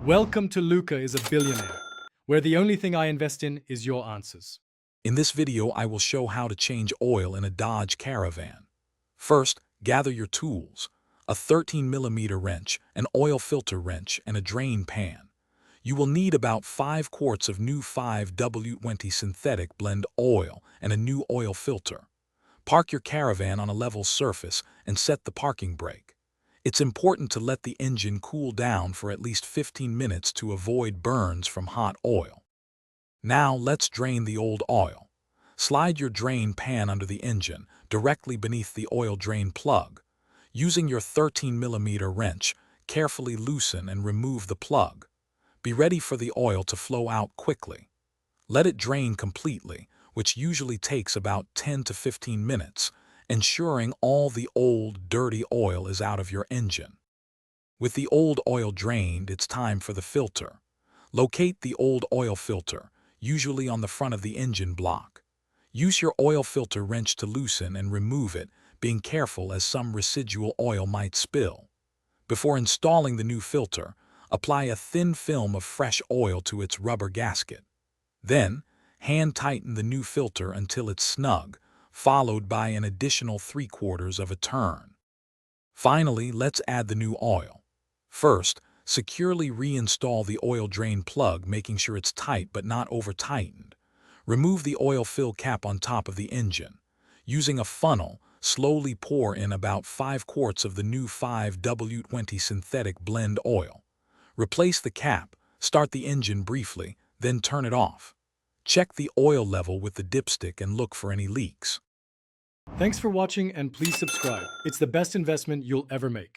Welcome to Luca is a Billionaire, where the only thing I invest in is your answers. In this video, I will show how to change oil in a Dodge Caravan. First, gather your tools: a 13mm wrench, an oil filter wrench, and a drain pan. You will need about 5 quarts of new 5W20 synthetic blend oil and a new oil filter. Park your Caravan on a level surface and set the parking brake. It's important to let the engine cool down for at least 15 minutes to avoid burns from hot oil. Now let's drain the old oil. Slide your drain pan under the engine, directly beneath the oil drain plug. Using your 13mm wrench, carefully loosen and remove the plug. Be ready for the oil to flow out quickly. Let it drain completely, which usually takes about 10 to 15 minutes, ensuring all the old, dirty oil is out of your engine. With the old oil drained, it's time for the filter. Locate the old oil filter, usually on the front of the engine block. Use your oil filter wrench to loosen and remove it, being careful as some residual oil might spill. Before installing the new filter, apply a thin film of fresh oil to its rubber gasket. Then, hand tighten the new filter until it's snug, followed by an additional 3/4 of a turn. Finally, let's add the new oil. First, securely reinstall the oil drain plug, making sure it's tight but not over-tightened. Remove the oil fill cap on top of the engine. Using a funnel, slowly pour in about 5 quarts of the new 5W20 synthetic blend oil. Replace the cap, start the engine briefly, then turn it off. Check the oil level with the dipstick and look for any leaks. Thanks for watching and please subscribe. It's the best investment you'll ever make.